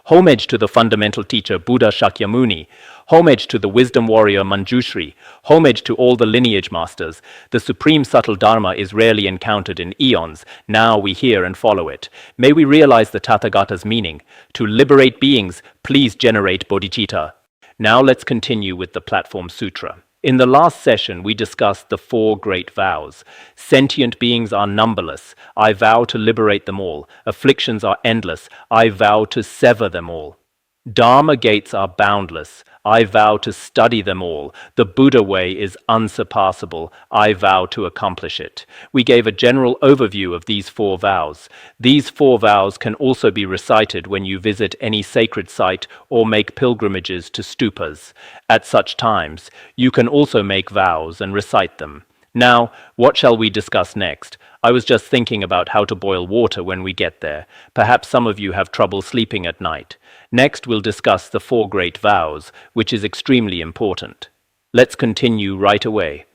Homage to the fundamental teacher Buddha Shakyamuni. Homage to the wisdom warrior Manjushri. Homage to all the lineage masters. The supreme subtle Dharma is rarely encountered in eons. Now we hear and follow it. May we realize the Tathagata's meaning. To liberate beings, please generate bodhicitta. Now let's continue with the Platform Sutra. In the last session, we discussed the 4 great vows. Sentient beings are numberless. I vow to liberate them all. Afflictions are endless. I vow to sever them all. Dharma gates are boundless. I vow to study them all. The Buddha way is unsurpassable. I vow to accomplish it. We gave a general overview of these 4 vows. These 4 vows can also be recited when you visit any sacred site or make pilgrimages to stupas. At such times, you can also make vows and recite them. Now, what shall we discuss next? I was just thinking about how to boil water when we get there. Perhaps some of you have trouble sleeping at night. Next, we'll discuss the 4 great vows, which is extremely important. Let's continue right away.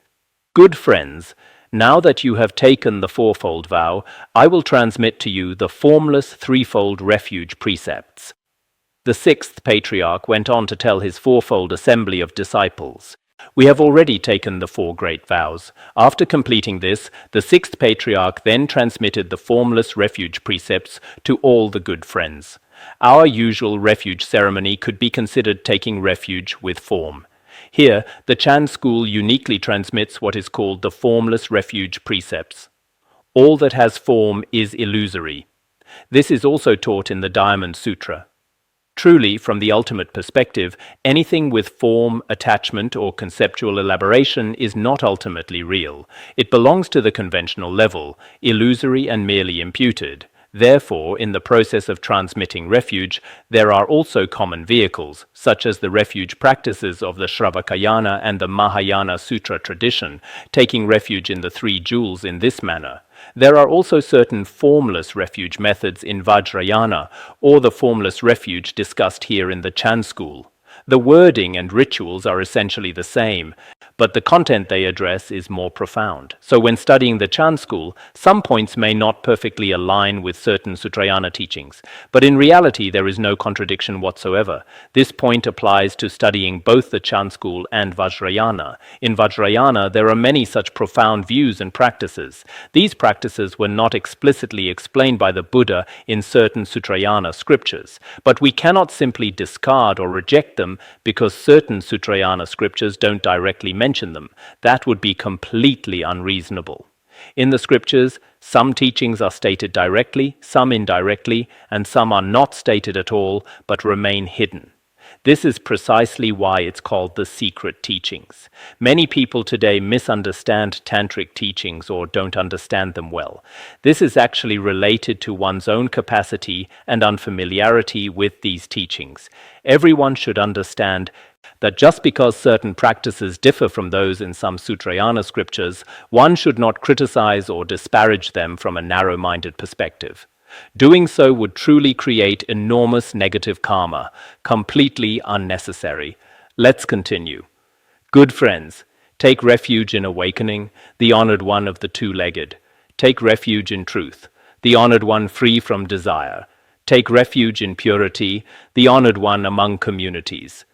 Good friends, now that you have taken the 4-fold vow, I will transmit to you the formless 3-fold refuge precepts. The 6th Patriarch went on to tell his 4-fold assembly of disciples. We have already taken the 4 great vows. After completing this, the 6th Patriarch then transmitted the formless refuge precepts to all the good friends. Our usual refuge ceremony could be considered taking refuge with form. Here, the Chan school uniquely transmits what is called the formless refuge precepts. All that has form is illusory. This is also taught in the Diamond Sutra. Truly, from the ultimate perspective, anything with form, attachment, or conceptual elaboration is not ultimately real. It belongs to the conventional level, illusory and merely imputed. Therefore, in the process of transmitting refuge, there are also common vehicles, such as the refuge practices of the Shravakayana and the Mahayana Sutra tradition, taking refuge in the 3 jewels in this manner. There are also certain formless refuge methods in Vajrayana, or the formless refuge discussed here in the Chan school. The wording and rituals are essentially the same, but the content they address is more profound. So when studying the Chan school, some points may not perfectly align with certain Sutrayana teachings, but in reality there is no contradiction whatsoever. This point applies to studying both the Chan school and Vajrayana. In Vajrayana, there are many such profound views and practices. These practices were not explicitly explained by the Buddha in certain Sutrayana scriptures, but we cannot simply discard or reject them because certain Sutrayana scriptures don't directly mention them. That would be completely unreasonable. In the scriptures, some teachings are stated directly, some indirectly, and some are not stated at all but remain hidden. This is precisely why it's called the secret teachings. Many people today misunderstand tantric teachings or don't understand them well. This is actually related to one's own capacity and unfamiliarity with these teachings. Everyone should understand that just because certain practices differ from those in some Sutrayana scriptures, one should not criticize or disparage them from a narrow-minded perspective. Doing so would truly create enormous negative karma, completely unnecessary. Let's continue. Good friends, take refuge in awakening, the honored one of the 2-legged. Take refuge in truth, the honored one free from desire. Take refuge in purity, the honored one among communities.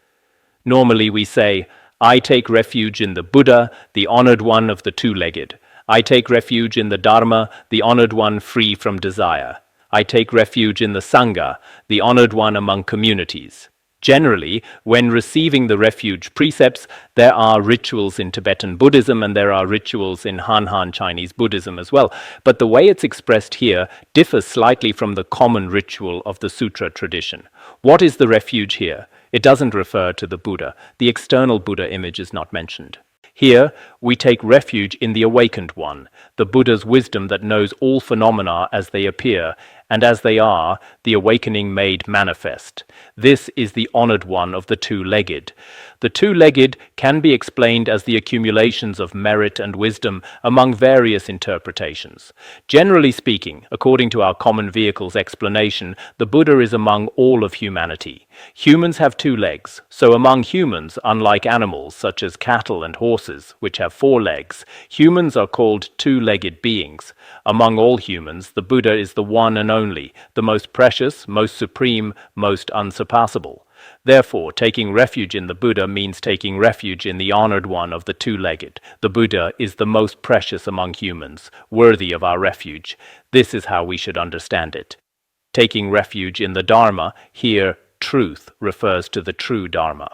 Normally we say, I take refuge in the Buddha, the honored one of the 2-legged. I take refuge in the Dharma, the honored one free from desire. I take refuge in the Sangha, the honored one among communities. Generally, when receiving the refuge precepts, there are rituals in Tibetan Buddhism and there are rituals in Han Chinese Buddhism as well, but the way it's expressed here differs slightly from the common ritual of the Sutra tradition. What is the refuge here? It doesn't refer to the Buddha. The external Buddha image is not mentioned. Here, we take refuge in the awakened one, the Buddha's wisdom that knows all phenomena as they appear, and as they are, the awakening made manifest. This is the honored one of the 2-legged. The 2-legged can be explained as the accumulations of merit and wisdom among various interpretations. Generally speaking, according to our common vehicles explanation, the Buddha is among all of humanity. Humans have 2 legs, so among humans, unlike animals such as cattle and horses, which have 4 legs, humans are called 2-legged beings. Among all humans, the Buddha is the one and only, the most precious, most supreme, most unsurpassable. Therefore, taking refuge in the Buddha means taking refuge in the honored one of the two-legged. The Buddha is the most precious among humans, worthy of our refuge. This is how we should understand it. Taking refuge in the Dharma, here, truth refers to the true Dharma.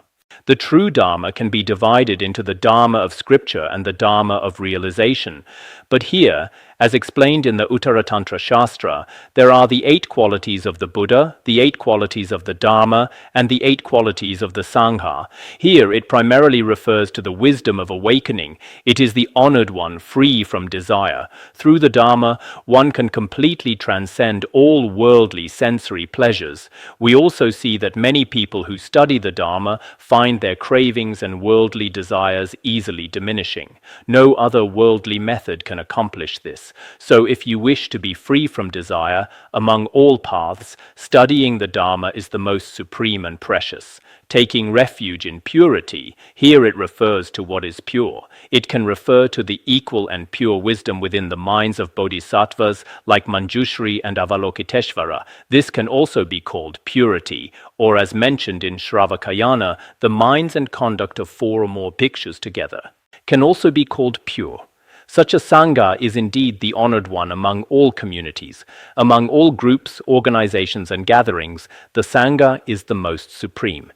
The true Dharma can be divided into the Dharma of scripture and the Dharma of realization. But here, as explained in the Uttaratantra Shastra, there are the 8 qualities of the Buddha, the 8 qualities of the Dharma, and the 8 qualities of the Sangha. Here it primarily refers to the wisdom of awakening. It is the honored one, free from desire. Through the Dharma, one can completely transcend all worldly sensory pleasures. We also see that many people who study the Dharma find their cravings and worldly desires easily diminishing. No other worldly method can accomplish this. So if you wish to be free from desire, among all paths, studying the Dharma is the most supreme and precious. Taking refuge in purity, here it refers to what is pure. It can refer to the equal and pure wisdom within the minds of bodhisattvas like Manjushri and Avalokiteshvara. This can also be called purity, or as mentioned in Shravakayana, the minds and conduct of 4 or more bhikshus together, can also be called pure. Such a Sangha is indeed the honored one among all communities. Among all groups, organizations, and gatherings, the Sangha is the most supreme.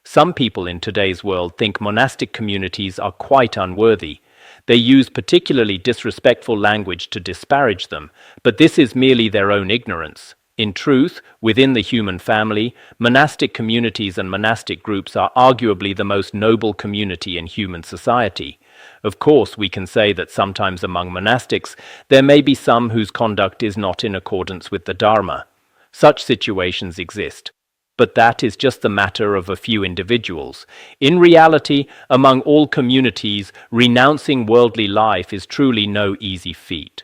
Some people in today's world think monastic communities are quite unworthy. They use particularly disrespectful language to disparage them, but this is merely their own ignorance. In truth, within the human family, monastic communities and monastic groups are arguably the most noble community in human society. Of course, we can say that sometimes among monastics, there may be some whose conduct is not in accordance with the Dharma. Such situations exist. But that is just the matter of a few individuals. In reality, among all communities, renouncing worldly life is truly no easy feat.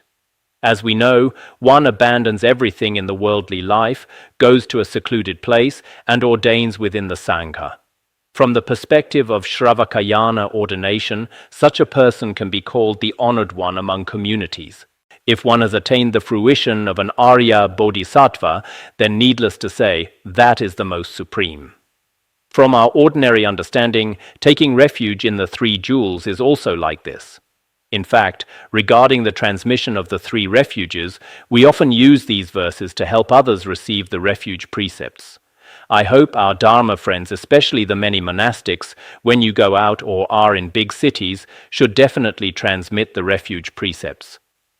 As we know, one abandons everything in the worldly life, goes to a secluded place, and ordains within the Sangha. From the perspective of Shravakayana ordination, such a person can be called the honored one among communities. If one has attained the fruition of an Arya Bodhisattva, then needless to say, that is the most supreme. From our ordinary understanding, taking refuge in the 3 jewels is also like this. In fact, regarding the transmission of the 3 refuges, we often use these verses to help others receive the refuge precepts. I hope our Dharma friends, especially the many monastics, when you go out or are in big cities, should definitely transmit the refuge precepts.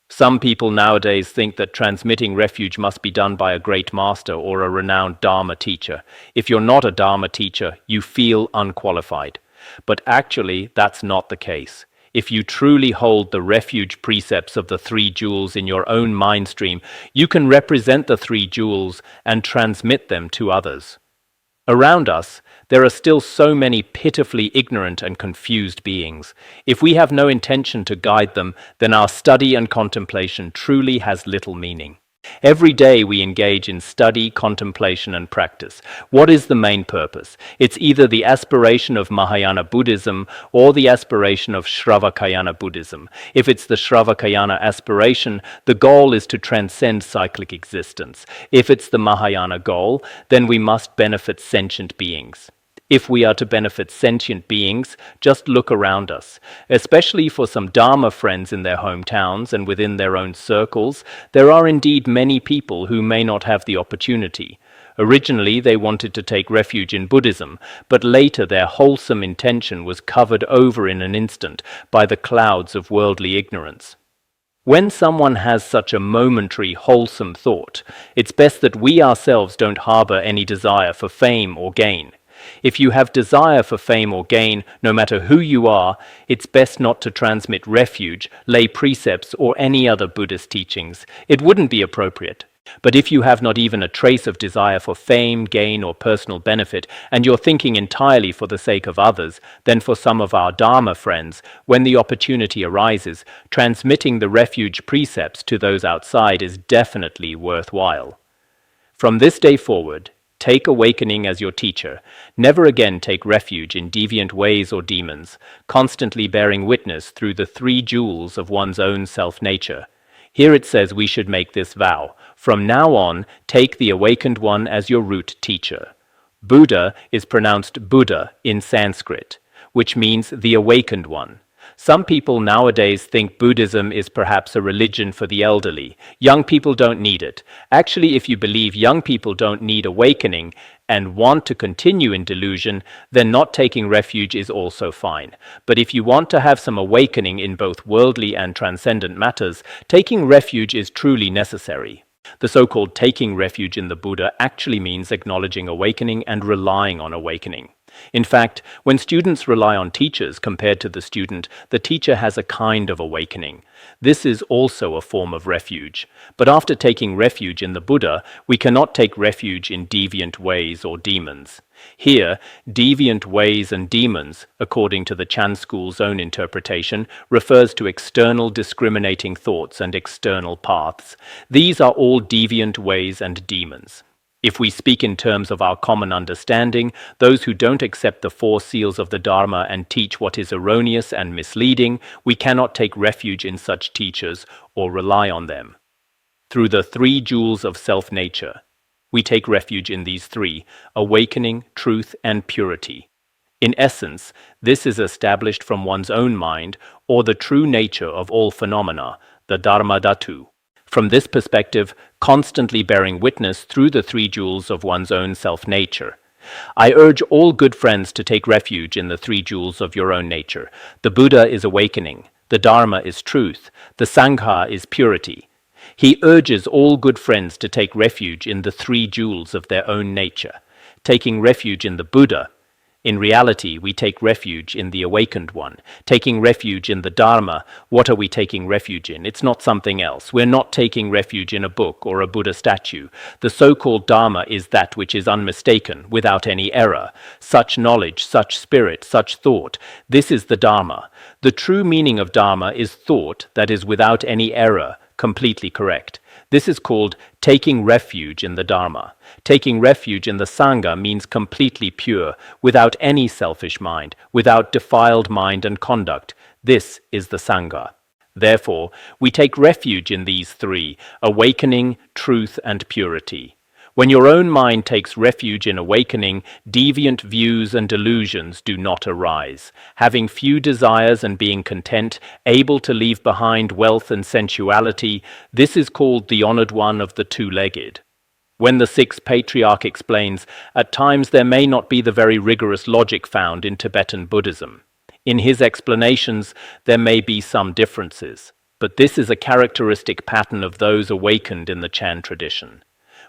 Some people nowadays think that transmitting refuge must be done by a great master or a renowned Dharma teacher. If you're not a Dharma teacher, you feel unqualified. But actually, that's not the case. If you truly hold the refuge precepts of the 3 jewels in your own mind stream, you can represent the 3 jewels and transmit them to others. Around us, there are still so many pitifully ignorant and confused beings. If we have no intention to guide them, then our study and contemplation truly has little meaning. Every day we engage in study, contemplation, and practice. What is the main purpose? It's either the aspiration of Mahayana Buddhism or the aspiration of Shravakayana Buddhism. If it's the Shravakayana aspiration, the goal is to transcend cyclic existence. If it's the Mahayana goal, then we must benefit sentient beings. If we are to benefit sentient beings, just look around us. Especially for some Dharma friends in their hometowns and within their own circles, there are indeed many people who may not have the opportunity. Originally, they wanted to take refuge in Buddhism, but later their wholesome intention was covered over in an instant by the clouds of worldly ignorance. When someone has such a momentary, wholesome thought, it's best that we ourselves don't harbor any desire for fame or gain. If you have desire for fame or gain, no matter who you are, it's best not to transmit refuge, lay precepts, or any other Buddhist teachings. It wouldn't be appropriate. But if you have not even a trace of desire for fame, gain, or personal benefit, and you're thinking entirely for the sake of others, then for some of our Dharma friends, when the opportunity arises, transmitting the refuge precepts to those outside is definitely worthwhile. From this day forward, take awakening as your teacher. Never again take refuge in deviant ways or demons, constantly bearing witness through the 3 jewels of one's own self-nature. Here it says we should make this vow. From now on, take the awakened one as your root teacher. Buddha is pronounced Buddha in Sanskrit, which means the awakened one. Some people nowadays think Buddhism is perhaps a religion for the elderly. Young people don't need it. Actually, if you believe young people don't need awakening and want to continue in delusion, then not taking refuge is also fine. But if you want to have some awakening in both worldly and transcendent matters, taking refuge is truly necessary. The so-called taking refuge in the Buddha actually means acknowledging awakening and relying on awakening. In fact, when students rely on teachers compared to the student, the teacher has a kind of awakening. This is also a form of refuge. But after taking refuge in the Buddha, we cannot take refuge in deviant ways or demons. Here, deviant ways and demons, according to the Chan school's own interpretation, refers to external discriminating thoughts and external paths. These are all deviant ways and demons. If we speak in terms of our common understanding, those who don't accept the four seals of the Dharma and teach what is erroneous and misleading, we cannot take refuge in such teachers or rely on them. Through the three jewels of self-nature, we take refuge in these three: awakening, truth, and purity. In essence, this is established from one's own mind, or the true nature of all phenomena, the Dharma Dhatu. From this perspective, constantly bearing witness through the three jewels of one's own self-nature. I urge all good friends to take refuge in the three jewels of your own nature. The Buddha is awakening, the Dharma is truth, the Sangha is purity. He urges all good friends to take refuge in the three jewels of their own nature. Taking refuge in the Buddha, in reality, we take refuge in the awakened one. Taking refuge in the Dharma, what are we taking refuge in? It's not something else. We're not taking refuge in a book or a Buddha statue. The so-called Dharma is that which is unmistaken, without any error. Such knowledge, such spirit, such thought. This is the Dharma. The true meaning of Dharma is thought that is without any error, completely correct. This is called taking refuge in the Dharma. Taking refuge in the Sangha means completely pure, without any selfish mind, without defiled mind and conduct. This is the Sangha. Therefore, we take refuge in these three: awakening, truth, and purity. When your own mind takes refuge in awakening, deviant views and delusions do not arise. Having few desires and being content, able to leave behind wealth and sensuality, this is called the honored one of the two-legged. When the sixth Patriarch explains, at times there may not be the very rigorous logic found in Tibetan Buddhism. In his explanations, there may be some differences, but this is a characteristic pattern of those awakened in the Chan tradition.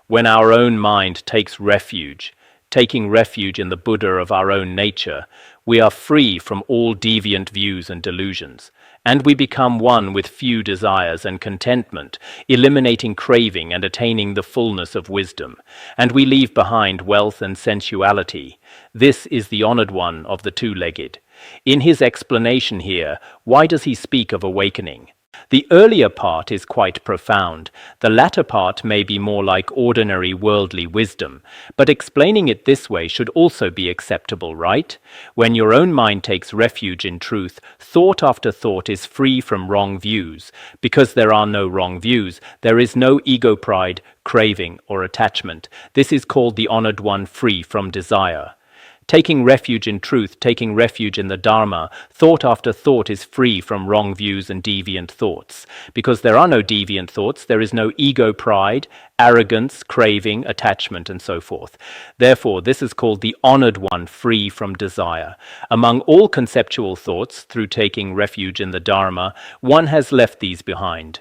When our own mind takes refuge, taking refuge in the Buddha of our own nature, we are free from all deviant views and delusions, and we become one with few desires and contentment, eliminating craving and attaining the fullness of wisdom, and we leave behind wealth and sensuality. This is the honored one of the two-legged. In his explanation here, why does he speak of awakening? The earlier part is quite profound. The latter part may be more like ordinary worldly wisdom, but explaining it this way should also be acceptable, right? When your own mind takes refuge in truth, thought after thought is free from wrong views. Because there are no wrong views, there is no ego pride, craving, or attachment. This is called the honored one, free from desire. Taking refuge in truth, taking refuge in the Dharma, thought after thought is free from wrong views and deviant thoughts. Because there are no deviant thoughts, there is no ego pride, arrogance, craving, attachment, and so forth. Therefore, this is called the honored one, free from desire. Among all conceptual thoughts, through taking refuge in the Dharma, one has left these behind.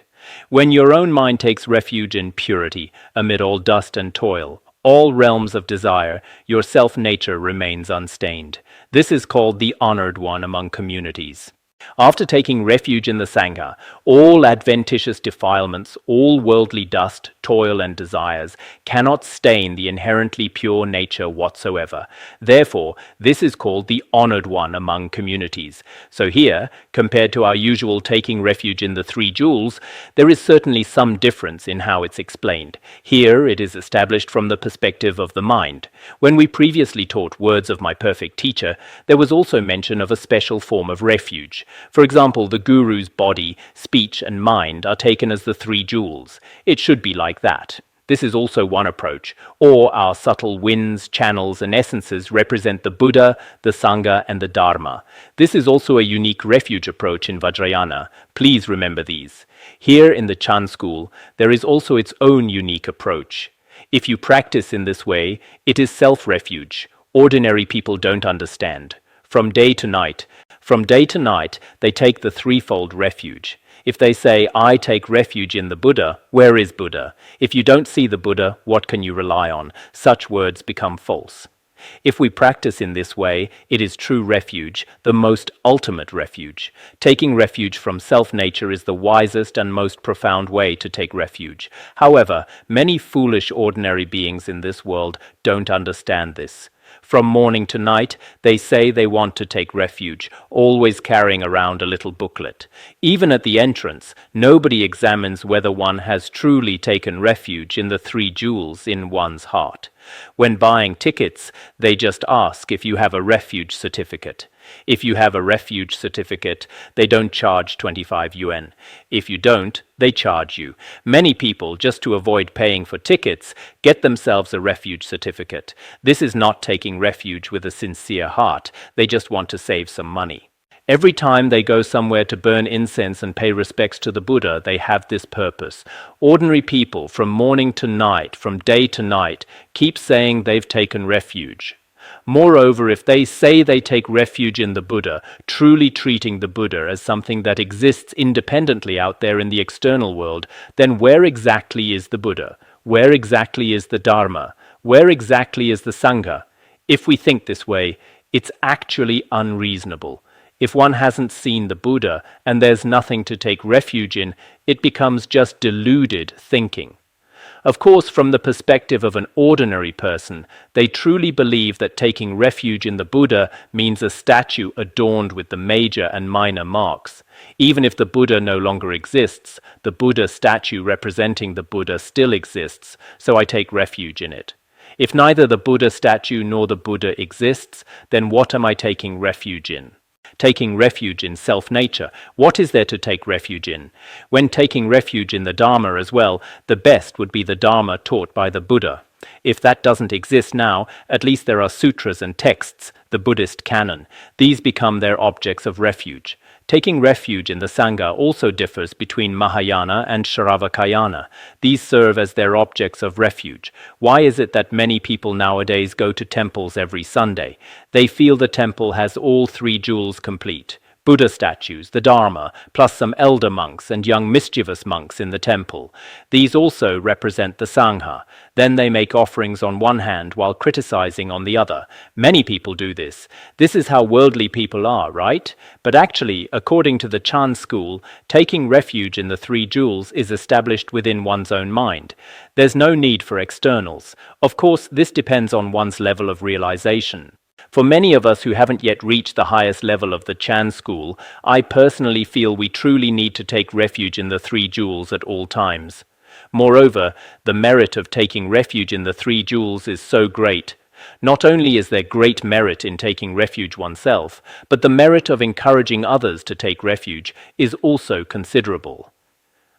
When your own mind takes refuge in purity, amid all dust and toil, all realms of desire, your self-nature remains unstained. This is called the honored one among communities. After taking refuge in the Sangha, all adventitious defilements, all worldly dust, toil, and desires cannot stain the inherently pure nature whatsoever. Therefore, this is called the honored one among communities. So here, compared to our usual taking refuge in the three jewels, there is certainly some difference in how it's explained. Here, it is established from the perspective of the mind. When we previously taught Words of My Perfect Teacher, there was also mention of a special form of refuge. For example, the guru's body, speech, and mind are taken as the three jewels. It should be like that. This is also one approach. Or our subtle winds, channels, and essences represent the Buddha, the Sangha, and the Dharma. This is also a unique refuge approach in Vajrayana. Please remember these. Here in the Chan school, there is also its own unique approach. If you practice in this way, it is self-refuge. Ordinary people don't understand. From day to night, they take the threefold refuge. If they say, I take refuge in the Buddha, where is Buddha? If you don't see the Buddha, what can you rely on? Such words become false. If we practice in this way, it is true refuge, the most ultimate refuge. Taking refuge from self-nature is the wisest and most profound way to take refuge. However, many foolish ordinary beings in this world don't understand this. From morning to night, they say they want to take refuge, always carrying around a little booklet. Even at the entrance, nobody examines whether one has truly taken refuge in the three jewels in one's heart. When buying tickets, they just ask if you have a refuge certificate. If you have a refuge certificate, they don't charge 25 yuan. If you don't, they charge you. Many people, just to avoid paying for tickets, get themselves a refuge certificate. This is not taking refuge with a sincere heart. They just want to save some money. Every time they go somewhere to burn incense and pay respects to the Buddha, they have this purpose. Ordinary people, from morning to night, from day to night, keep saying they've taken refuge. Moreover, if they say they take refuge in the Buddha, truly treating the Buddha as something that exists independently out there in the external world, then where exactly is the Buddha? Where exactly is the Dharma? Where exactly is the Sangha? If we think this way, it's actually unreasonable. If one hasn't seen the Buddha and there's nothing to take refuge in, it becomes just deluded thinking. Of course, from the perspective of an ordinary person, they truly believe that taking refuge in the Buddha means a statue adorned with the major and minor marks. Even if the Buddha no longer exists, the Buddha statue representing the Buddha still exists, so I take refuge in it. If neither the Buddha statue nor the Buddha exists, then what am I taking refuge in? Taking refuge in self-nature. What is there to take refuge in? When taking refuge in the Dharma as well, the best would be the Dharma taught by the Buddha. If that doesn't exist now, at least there are sutras and texts, the Buddhist canon. These become their objects of refuge. Taking refuge in the Sangha also differs between Mahayana and Shravakayana. These serve as their objects of refuge. Why is it that many people nowadays go to temples every Sunday? They feel the temple has all three jewels complete. Buddha statues, the Dharma, plus some elder monks and young mischievous monks in the temple. These also represent the Sangha. Then they make offerings on one hand while criticizing on the other. Many people do this. This is how worldly people are, right? But actually, according to the Chan school, taking refuge in the three jewels is established within one's own mind. There's no need for externals. Of course, this depends on one's level of realization. For many of us who haven't yet reached the highest level of the Chan school, I personally feel we truly need to take refuge in the three jewels at all times. Moreover, the merit of taking refuge in the three jewels is so great. Not only is there great merit in taking refuge oneself, but the merit of encouraging others to take refuge is also considerable.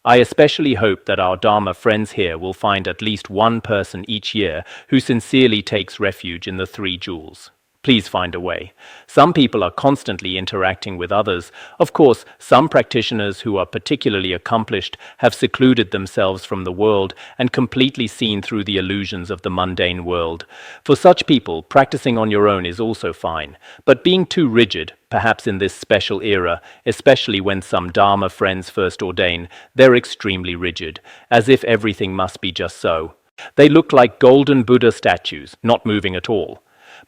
I especially hope that our Dharma friends here will find at least one person each year who sincerely takes refuge in the three jewels. Please find a way. Some people are constantly interacting with others. Of course, some practitioners who are particularly accomplished have secluded themselves from the world and completely seen through the illusions of the mundane world. For such people, practicing on your own is also fine. But being too rigid, perhaps in this special era, especially when some Dharma friends first ordain, they're extremely rigid, as if everything must be just so. They look like golden Buddha statues, not moving at all.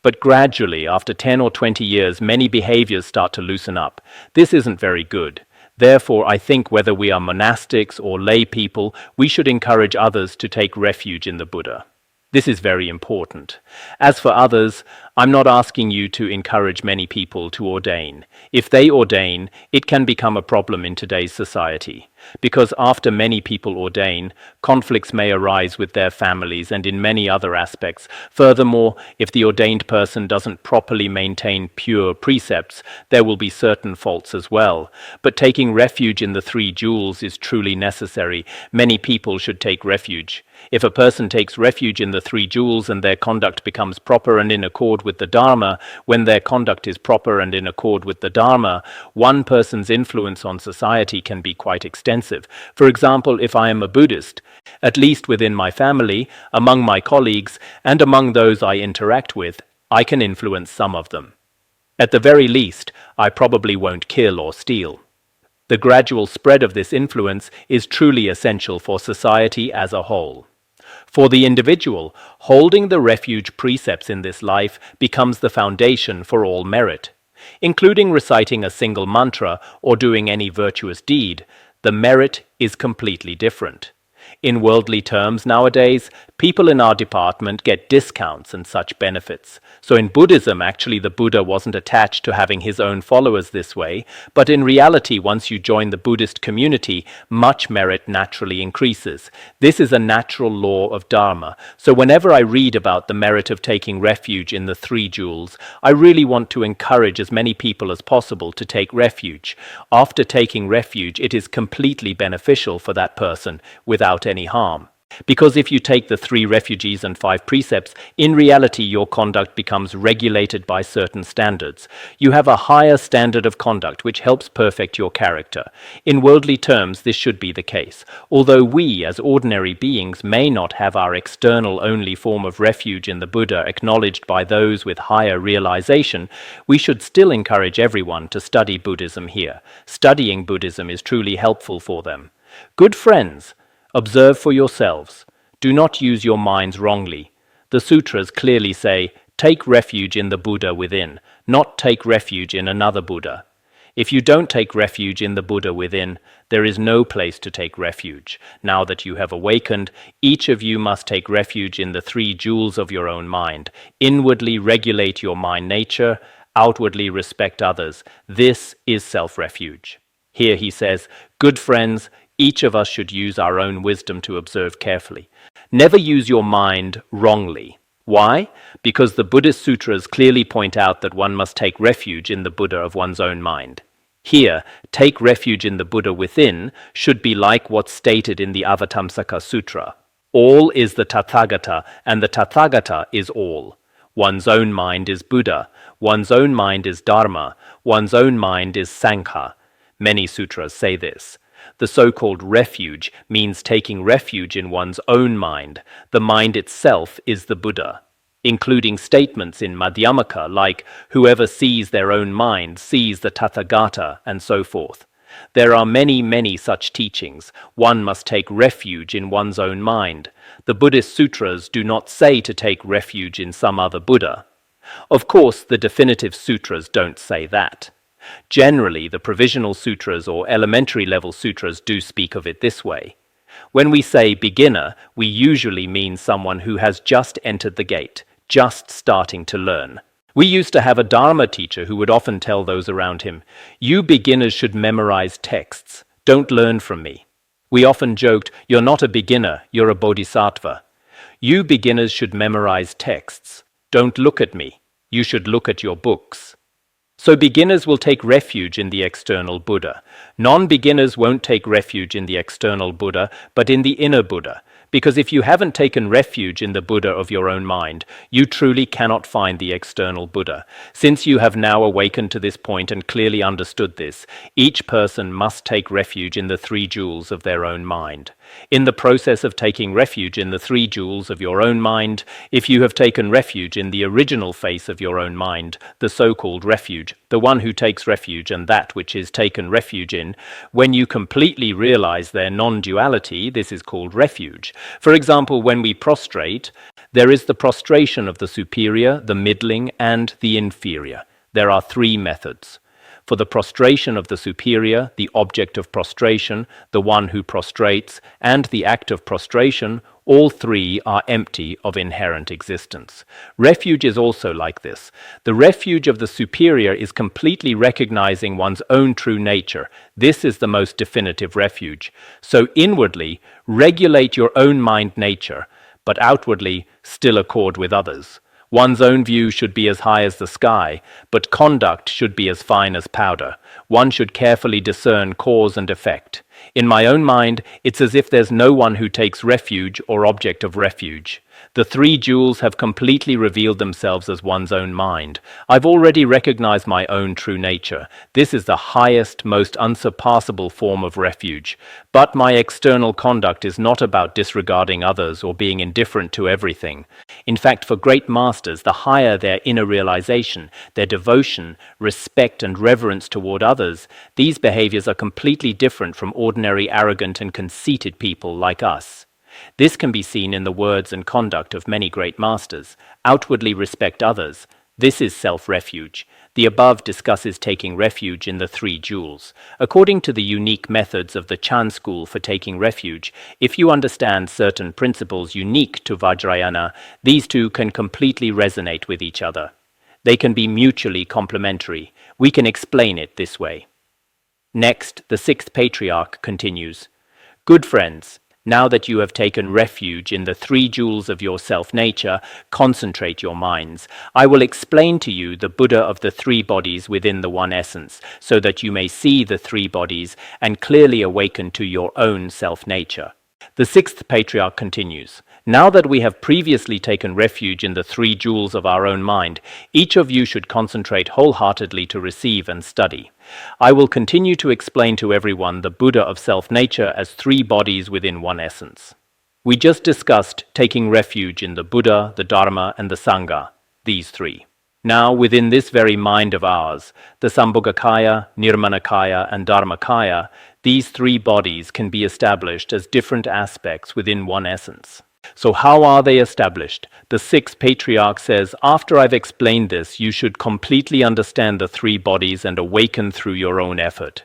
But gradually, after 10 or 20 years, many behaviors start to loosen up. This isn't very good. Therefore, I think whether we are monastics or lay people, we should encourage others to take refuge in the Buddha. This is very important. As for others, I'm not asking you to encourage many people to ordain. If they ordain, it can become a problem in today's society. Because after many people ordain, conflicts may arise with their families and in many other aspects. Furthermore, if the ordained person doesn't properly maintain pure precepts, there will be certain faults as well. But taking refuge in the three jewels is truly necessary. Many people should take refuge. If a person takes refuge in the three jewels and their conduct becomes proper and in accord with the Dharma, when their conduct is proper and in accord with the Dharma, one person's influence on society can be quite extensive. For example, if I am a Buddhist, at least within my family, among my colleagues, and among those I interact with, I can influence some of them. At the very least, I probably won't kill or steal. The gradual spread of this influence is truly essential for society as a whole. For the individual, holding the refuge precepts in this life becomes the foundation for all merit. Including reciting a single mantra or doing any virtuous deed, the merit is completely different. In worldly terms nowadays, people in our department get discounts and such benefits. So in Buddhism, actually the Buddha wasn't attached to having his own followers this way, but in reality, once you join the Buddhist community, much merit naturally increases. This is a natural law of Dharma. So whenever I read about the merit of taking refuge in the three jewels, I really want to encourage as many people as possible to take refuge. After taking refuge, it is completely beneficial for that person without any harm. Because if you take the 3 refuges and 5 precepts, in reality your conduct becomes regulated by certain standards. You have a higher standard of conduct which helps perfect your character. In worldly terms, this should be the case. Although we, as ordinary beings, may not have our external only form of refuge in the Buddha acknowledged by those with higher realization, we should still encourage everyone to study Buddhism here. Studying Buddhism is truly helpful for them. Good friends, observe for yourselves. Do not use your minds wrongly. The sutras clearly say, take refuge in the Buddha within, not take refuge in another Buddha. If you don't take refuge in the Buddha within, there is no place to take refuge. Now that you have awakened, each of you must take refuge in the 3 jewels of your own mind. Inwardly regulate your mind nature, outwardly respect others. This is self-refuge. Here he says, good friends, each of us should use our own wisdom to observe carefully. Never use your mind wrongly. Why? Because the Buddhist sutras clearly point out that one must take refuge in the Buddha of one's own mind. Here, take refuge in the Buddha within should be like what's stated in the Avatamsaka Sutra. All is the Tathagata, and the Tathagata is all. One's own mind is Buddha. One's own mind is Dharma. One's own mind is Sangha. Many sutras say this. The so-called refuge means taking refuge in one's own mind. The mind itself is the Buddha, including statements in Madhyamaka like, whoever sees their own mind sees the Tathagata, and so forth. There are many such teachings. One must take refuge in one's own mind. The Buddhist sutras do not say to take refuge in some other Buddha. Of course, the definitive sutras don't say that. Generally, the provisional sutras or elementary level sutras do speak of it this way. When we say beginner, we usually mean someone who has just entered the gate, just starting to learn. We used to have a Dharma teacher who would often tell those around him, you beginners should memorize texts, don't learn from me. We often joked, you're not a beginner, you're a bodhisattva. You beginners should memorize texts, don't look at me, you should look at your books. So beginners will take refuge in the external Buddha. Non-beginners won't take refuge in the external Buddha, but in the inner Buddha. Because if you haven't taken refuge in the Buddha of your own mind, you truly cannot find the external Buddha. Since you have now awakened to this point and clearly understood this, each person must take refuge in the 3 jewels of their own mind. In the process of taking refuge in the 3 jewels of your own mind, if you have taken refuge in the original face of your own mind, the so-called refuge, the one who takes refuge and that which is taken refuge in, when you completely realize their non-duality, this is called refuge. For example, when we prostrate, there is the prostration of the superior, the middling, and the inferior. There are 3 methods. For the prostration of the superior, the object of prostration, the one who prostrates, and the act of prostration, All three are empty of inherent existence. Refuge is also like this. The refuge of the superior is completely recognizing one's own true nature. This is the most definitive refuge. So inwardly, regulate your own mind nature, but outwardly, still accord with others. One's own view should be as high as the sky, but conduct should be as fine as powder. One should carefully discern cause and effect. In my own mind, it's as if there's no one who takes refuge or object of refuge. The three jewels have completely revealed themselves as one's own mind. I've already recognized my own true nature. This is the highest, most unsurpassable form of refuge. But my external conduct is not about disregarding others or being indifferent to everything. In fact, for great masters, the higher their inner realization, their devotion, respect and reverence toward others, these behaviors are completely different from ordinary arrogant and conceited people like us. This can be seen in the words and conduct of many great masters. Outwardly respect others. This is self-refuge. The above discusses taking refuge in the three jewels. According to the unique methods of the Chan school for taking refuge, if you understand certain principles unique to Vajrayana, these two can completely resonate with each other. They can be mutually complementary. We can explain it this way. Next, the sixth patriarch continues. Good friends, now that you have taken refuge in the three jewels of your self-nature, concentrate your minds. I will explain to you the Buddha of the three bodies within the one essence, so that you may see the three bodies and clearly awaken to your own self-nature. The sixth patriarch continues. Now that we have previously taken refuge in the three jewels of our own mind, each of you should concentrate wholeheartedly to receive and study. I will continue to explain to everyone the Buddha of self-nature as three bodies within one essence. We just discussed taking refuge in the Buddha, the Dharma, and the Sangha, these three. Now, within this very mind of ours, the Sambhogakaya, Nirmanakaya, and Dharmakaya, these three bodies can be established as different aspects within one essence. So how are they established? The sixth patriarch says, after I've explained this, you should completely understand the three bodies and awaken through your own effort.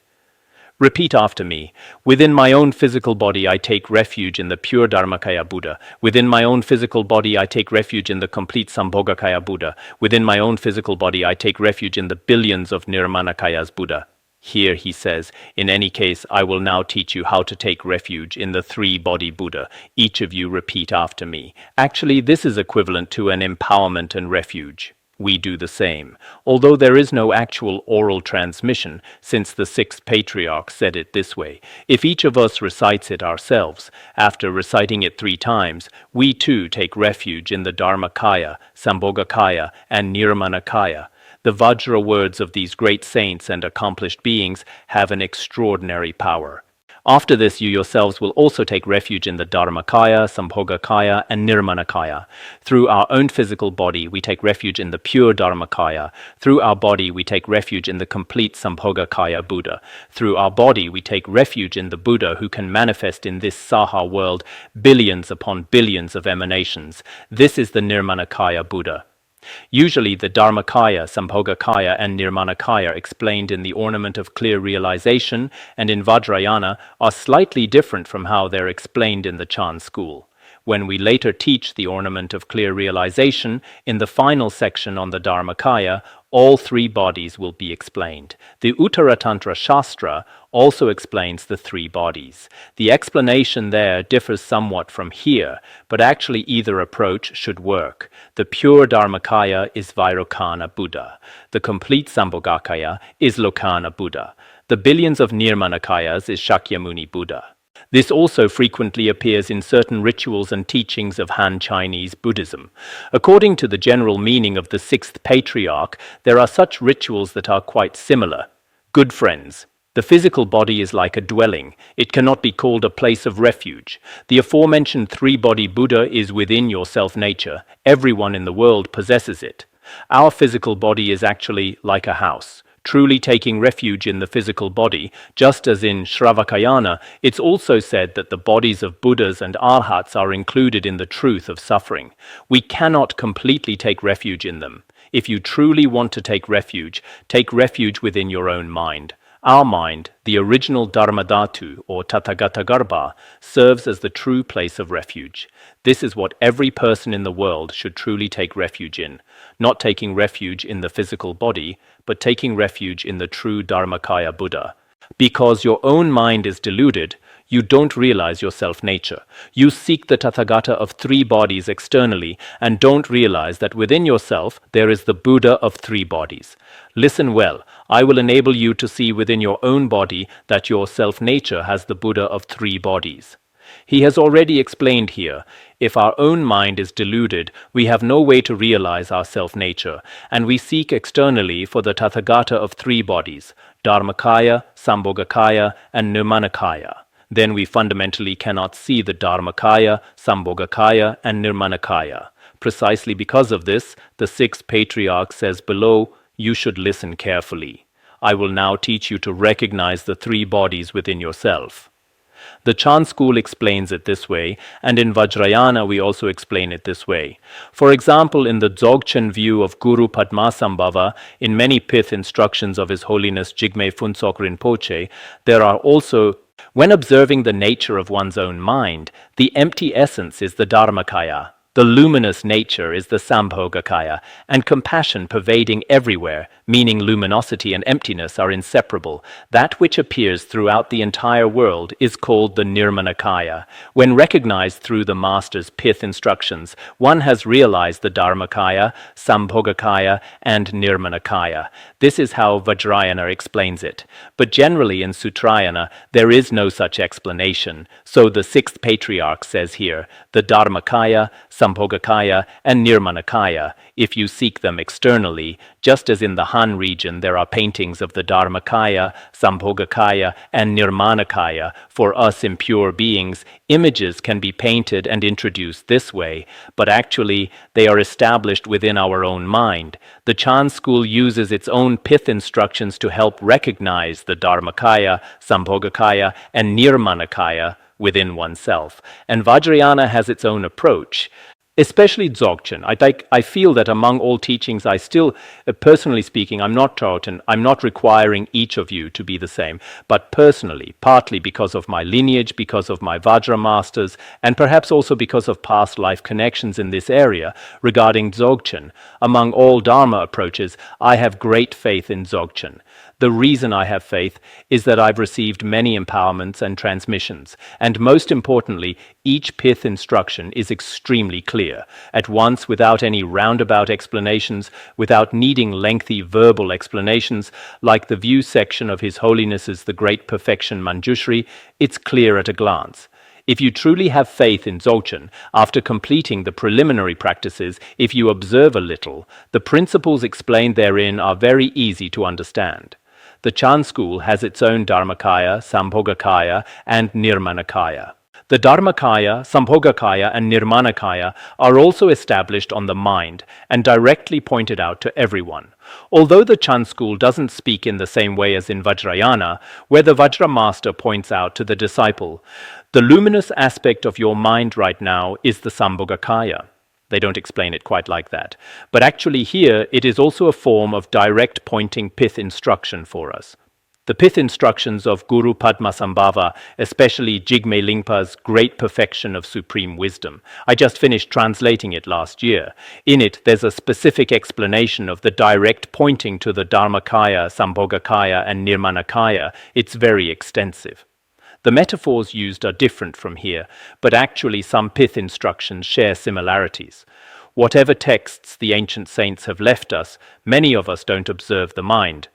Repeat after me. Within my own physical body, I take refuge in the pure Dharmakaya Buddha. Within my own physical body, I take refuge in the complete Sambhogakaya Buddha. Within my own physical body, I take refuge in the billions of Nirmanakayas Buddha. Here he says, in any case, I will now teach you how to take refuge in the three-body Buddha. Each of you repeat after me. Actually, this is equivalent to an empowerment and refuge. We do the same, although there is no actual oral transmission, since the sixth patriarch said it this way. If each of us recites it ourselves, after reciting it 3 times, we too take refuge in the Dharmakaya, Sambhogakaya, and Nirmanakaya. The Vajra words of these great saints and accomplished beings have an extraordinary power. After this, you yourselves will also take refuge in the Dharmakaya, Sambhogakaya, and Nirmanakaya. Through our own physical body, we take refuge in the pure Dharmakaya. Through our body, we take refuge in the complete Sambhogakaya Buddha. Through our body, we take refuge in the Buddha who can manifest in this Saha world billions upon billions of emanations. This is the Nirmanakaya Buddha. Usually the Dharmakaya, Sambhogakaya, and Nirmanakaya explained in the Ornament of Clear Realization and in Vajrayana are slightly different from how they're explained in the Chan school. When we later teach the Ornament of Clear Realization, in the final section on the Dharmakaya, all three bodies will be explained. The Uttaratantra Shastra also explains the three bodies. The explanation there differs somewhat from here, but actually either approach should work. The pure Dharmakaya is Vairocana Buddha. The complete Sambhogakaya is Lokana Buddha. The billions of Nirmanakayas is Shakyamuni Buddha. This also frequently appears in certain rituals and teachings of Han Chinese Buddhism. According to the general meaning of the sixth patriarch, there are such rituals that are quite similar. Good friends, the physical body is like a dwelling. It cannot be called a place of refuge. The aforementioned three-body Buddha is within your self-nature. Everyone in the world possesses it. Our physical body is actually like a house. Truly taking refuge in the physical body, just as in Shravakayana, it's also said that the bodies of Buddhas and Arhats are included in the truth of suffering. We cannot completely take refuge in them. If you truly want to take refuge within your own mind. Our mind, the original Dharmadhatu or Tathagatagarbha, serves as the true place of refuge. This is what every person in the world should truly take refuge in, not taking refuge in the physical body, but taking refuge in the true Dharmakaya Buddha. Because your own mind is deluded, you don't realize your self-nature. You seek the Tathagata of three bodies externally and don't realize that within yourself there is the Buddha of three bodies. Listen well, I will enable you to see within your own body that your self-nature has the Buddha of three bodies. He has already explained here, if our own mind is deluded, we have no way to realize our self-nature, and we seek externally for the Tathagata of three bodies, Dharmakaya, Sambhogakaya, and Nirmanakaya. Then we fundamentally cannot see the Dharmakaya, Sambhogakaya, and Nirmanakaya. Precisely because of this, the sixth Patriarch says below, you should listen carefully. I will now teach you to recognize the three bodies within yourself. The Chan school explains it this way, and in Vajrayana we also explain it this way. For example, in the Dzogchen view of Guru Padmasambhava, in many pith instructions of His Holiness Jigme Phuntsok Rinpoche, there are also, when observing the nature of one's own mind, the empty essence is the Dharmakaya, the luminous nature is the Sambhogakaya, and compassion pervading everywhere, meaning luminosity and emptiness are inseparable. That which appears throughout the entire world is called the Nirmanakaya. When recognized through the Master's pith instructions, one has realized the Dharmakaya, Sambhogakaya, and Nirmanakaya. This is how Vajrayana explains it. But generally in Sutrayana, there is no such explanation. So the sixth Patriarch says here, the Dharmakaya, Sambhogakaya, and Nirmanakaya, if you seek them externally, just as in the Han region there are paintings of the Dharmakaya, Sambhogakaya, and Nirmanakaya, for us impure beings, images can be painted and introduced this way, but actually they are established within our own mind. The Chan school uses its own pith instructions to help recognize the Dharmakaya, Sambhogakaya, and Nirmanakaya within oneself, and Vajrayana has its own approach. Especially Dzogchen. I feel that among all teachings, I still, personally speaking, I'm not taught and I'm not requiring each of you to be the same. But personally, partly because of my lineage, because of my Vajra masters, and perhaps also because of past life connections in this area regarding Dzogchen, among all Dharma approaches, I have great faith in Dzogchen. The reason I have faith is that I've received many empowerments and transmissions, and most importantly, each pith instruction is extremely clear, at once without any roundabout explanations, without needing lengthy verbal explanations, like the view section of His Holiness's The Great Perfection Manjushri, it's clear at a glance. If you truly have faith in Dzogchen, after completing the preliminary practices, if you observe a little, the principles explained therein are very easy to understand. The Chan school has its own Dharmakaya, Sambhogakaya, and Nirmanakaya. The Dharmakaya, Sambhogakaya, and Nirmanakaya are also established on the mind and directly pointed out to everyone. Although the Chan school doesn't speak in the same way as in Vajrayana, where the Vajra master points out to the disciple, the luminous aspect of your mind right now is the Sambhogakaya. They don't explain it quite like that. But actually here, it is also a form of direct pointing pith instruction for us. The pith instructions of Guru Padmasambhava, especially Jigme Lingpa's Great Perfection of Supreme Wisdom. I just finished translating it last year. In it, there's a specific explanation of the direct pointing to the Dharmakaya, Sambhogakaya, and Nirmanakaya. It's very extensive. The metaphors used are different from here, but actually some pith instructions share similarities. Whatever texts the ancient saints have left us, many of us don't observe the mind.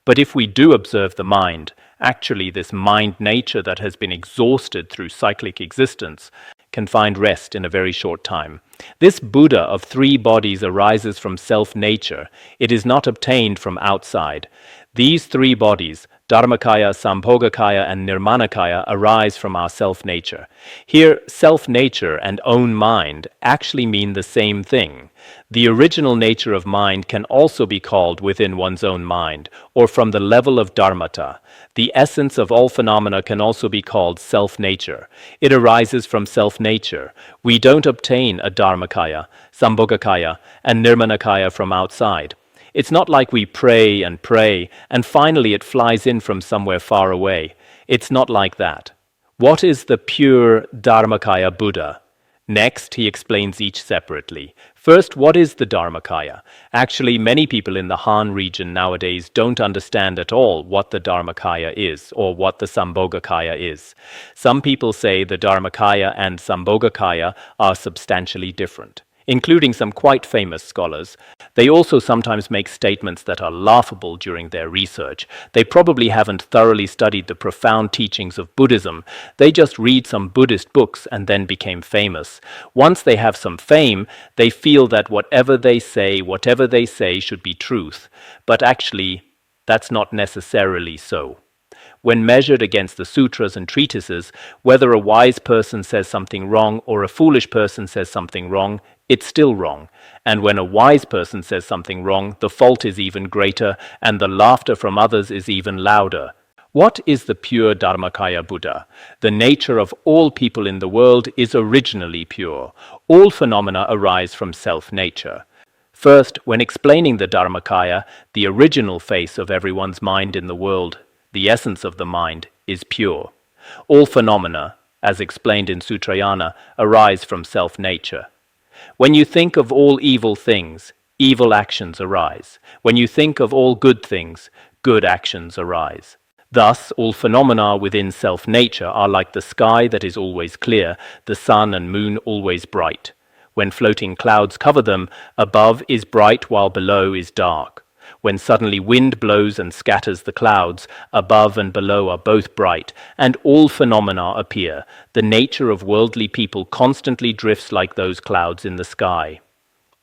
But if we do observe the mind, actually this mind nature that has been exhausted through cyclic existence can find rest in a very short time. This Buddha of three bodies arises from self-nature. It is not obtained from outside. These three bodies, Dharmakaya, Sambhogakaya, and Nirmanakaya, arise from our self-nature. Here, self-nature and own mind actually mean the same thing. The original nature of mind can also be called within one's own mind, or from the level of dharmata. The essence of all phenomena can also be called self-nature. It arises from self-nature. We don't obtain a Dharmakaya, Sambhogakaya, and Nirmanakaya from outside. It's not like we pray, and finally it flies in from somewhere far away. It's not like that. What is the pure Dharmakaya Buddha? Next, he explains each separately. First, what is the Dharmakaya? Actually, many people in the Han region nowadays don't understand at all what the Dharmakaya is, or what the Sambhogakaya is. Some people say the Dharmakaya and Sambhogakaya are substantially different, including some quite famous scholars. They also sometimes make statements that are laughable during their research. They probably haven't thoroughly studied the profound teachings of Buddhism. They just read some Buddhist books and then became famous. Once they have some fame, they feel that whatever they say should be truth. But actually, that's not necessarily so. When measured against the sutras and treatises, whether a wise person says something wrong or a foolish person says something wrong, it's still wrong. And when a wise person says something wrong, the fault is even greater, and the laughter from others is even louder. What is the pure Dharmakaya Buddha? The nature of all people in the world is originally pure. All phenomena arise from self-nature. First, when explaining the Dharmakaya, the original face of everyone's mind in the world, the essence of the mind, is pure. All phenomena, as explained in Sutrayana, arise from self-nature. When you think of all evil things, evil actions arise. When you think of all good things, good actions arise. Thus, all phenomena within self-nature are like the sky that is always clear, the sun and moon always bright. When floating clouds cover them, above is bright while below is dark. When suddenly wind blows and scatters the clouds, above and below are both bright, and all phenomena appear. The nature of worldly people constantly drifts like those clouds in the sky.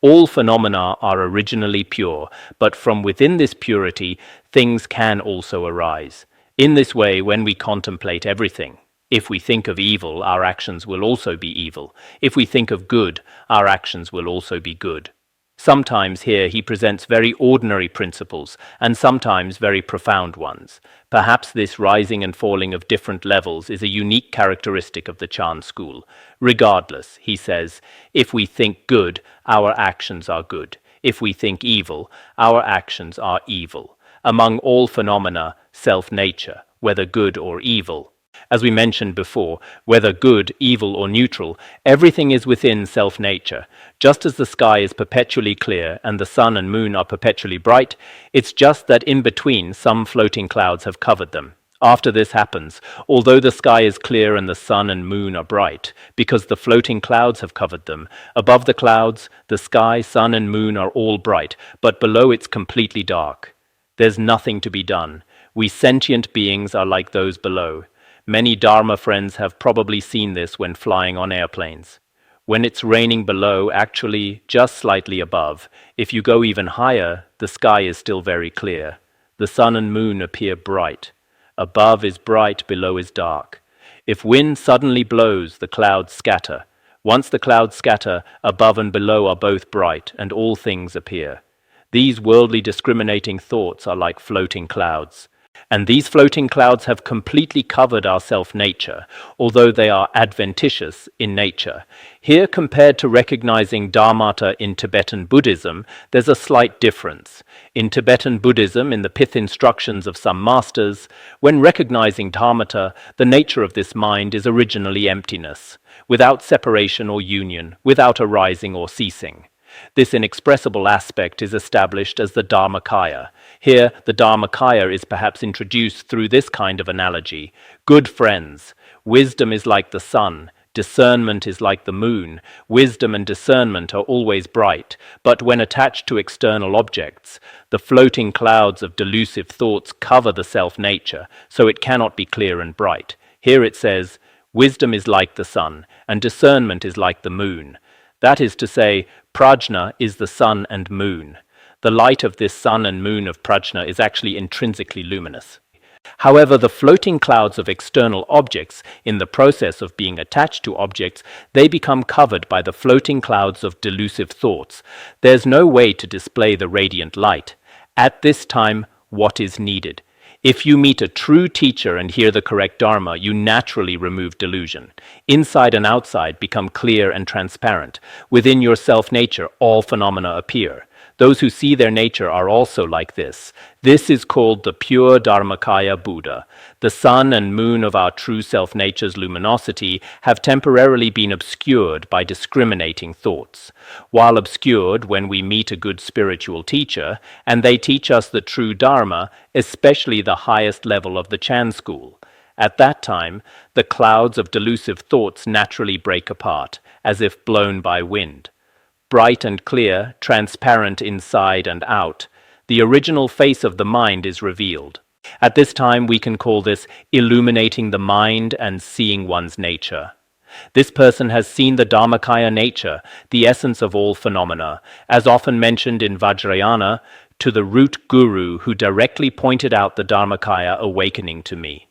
All phenomena are originally pure, but from within this purity, things can also arise. In this way, when we contemplate everything, if we think of evil, our actions will also be evil. If we think of good, our actions will also be good. Sometimes here he presents very ordinary principles, and sometimes very profound ones. Perhaps this rising and falling of different levels is a unique characteristic of the Chan school. Regardless, he says, if we think good, our actions are good. If we think evil, our actions are evil. Among all phenomena, self-nature, whether good or evil. As we mentioned before, whether good, evil, or neutral, everything is within self-nature. Just as the sky is perpetually clear and the sun and moon are perpetually bright, it's just that in between some floating clouds have covered them. After this happens, although the sky is clear and the sun and moon are bright, because the floating clouds have covered them, above the clouds, the sky, sun, and moon are all bright, but below it's completely dark. There's nothing to be done. We sentient beings are like those below. Many Dharma friends have probably seen this when flying on airplanes. When it's raining below, actually just slightly above, if you go even higher, the sky is still very clear. The sun and moon appear bright. Above is bright, below is dark. If wind suddenly blows, the clouds scatter. Once the clouds scatter, above and below are both bright, and all things appear. These worldly discriminating thoughts are like floating clouds. And these floating clouds have completely covered our self-nature, although they are adventitious in nature. Here, compared to recognizing Dharmata in Tibetan Buddhism, there's a slight difference. In Tibetan Buddhism, in the pith instructions of some masters, when recognizing Dharmata, the nature of this mind is originally emptiness, without separation or union, without arising or ceasing. This inexpressible aspect is established as the Dharmakaya. Here, the Dharmakaya is perhaps introduced through this kind of analogy. Good friends, wisdom is like the sun, discernment is like the moon. Wisdom and discernment are always bright, but when attached to external objects, the floating clouds of delusive thoughts cover the self-nature, so it cannot be clear and bright. Here it says, wisdom is like the sun, and discernment is like the moon. That is to say, prajna is the sun and moon. The light of this sun and moon of prajna is actually intrinsically luminous. However, the floating clouds of external objects, in the process of being attached to objects, they become covered by the floating clouds of delusive thoughts. There's no way to display the radiant light. At this time, what is needed? If you meet a true teacher and hear the correct Dharma, you naturally remove delusion. Inside and outside become clear and transparent. Within your self-nature, all phenomena appear. Those who see their nature are also like this. This is called the pure Dharmakaya Buddha. The sun and moon of our true self-nature's luminosity have temporarily been obscured by discriminating thoughts. While obscured when we meet a good spiritual teacher, and they teach us the true Dharma, especially the highest level of the Chan school. At that time, the clouds of delusive thoughts naturally break apart, as if blown by wind. Bright and clear, transparent inside and out, the original face of the mind is revealed. At this time, we can call this illuminating the mind and seeing one's nature. This person has seen the Dharmakaya nature, the essence of all phenomena, as often mentioned in Vajrayana, to the root guru who directly pointed out the Dharmakaya awakening to me.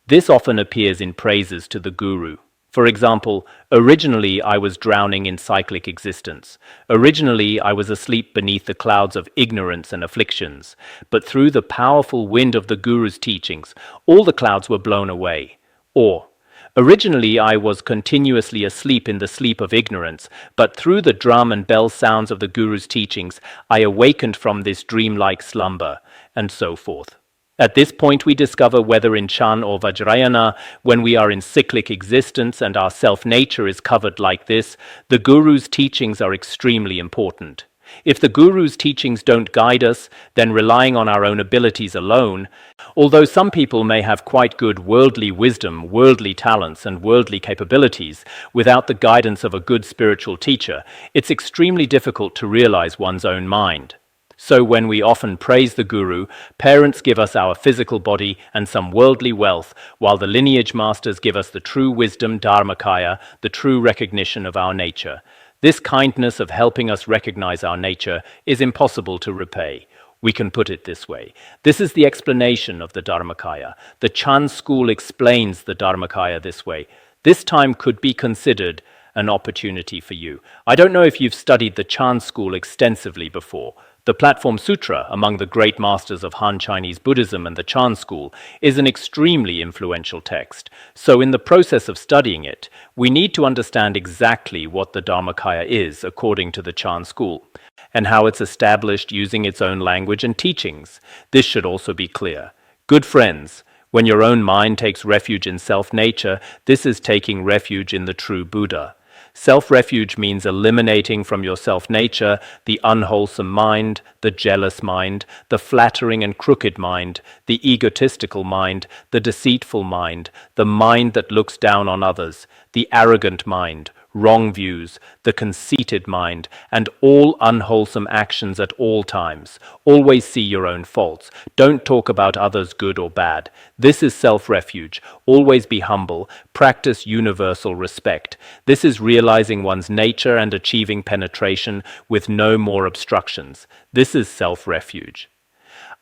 This often appears in praises to the guru. For example, originally I was drowning in cyclic existence. Originally I was asleep beneath the clouds of ignorance and afflictions. But through the powerful wind of the Guru's teachings, all the clouds were blown away. Or, originally I was continuously asleep in the sleep of ignorance, but through the drum and bell sounds of the Guru's teachings, I awakened from this dreamlike slumber, and so forth. At this point we discover whether in Chan or Vajrayana, when we are in cyclic existence and our self-nature is covered like this, the Guru's teachings are extremely important. If the Guru's teachings don't guide us, then relying on our own abilities alone, although some people may have quite good worldly wisdom, worldly talents, and worldly capabilities, without the guidance of a good spiritual teacher, it's extremely difficult to realize one's own mind. So when we often praise the Guru, parents give us our physical body and some worldly wealth, while the lineage masters give us the true wisdom, Dharmakaya, the true recognition of our nature. This kindness of helping us recognize our nature is impossible to repay. We can put it this way. This is the explanation of the Dharmakaya. The Chan school explains the Dharmakaya this way. This time could be considered an opportunity for you. I don't know if you've studied the Chan school extensively before. The Platform Sutra, among the great masters of Han Chinese Buddhism and the Chan school, is an extremely influential text. So in the process of studying it, we need to understand exactly what the Dharmakaya is according to the Chan school, and how it's established using its own language and teachings. This should also be clear. Good friends, when your own mind takes refuge in self-nature, this is taking refuge in the true Buddha. Self-refuge means eliminating from your self-nature the unwholesome mind, the jealous mind, the flattering and crooked mind, the egotistical mind, the deceitful mind, the mind that looks down on others, the arrogant mind, wrong views, the conceited mind, and all unwholesome actions at all times. Always see your own faults. Don't talk about others good or bad. This is self-refuge. Always be humble. Practice universal respect. This is realizing one's nature and achieving penetration with no more obstructions. This is self-refuge.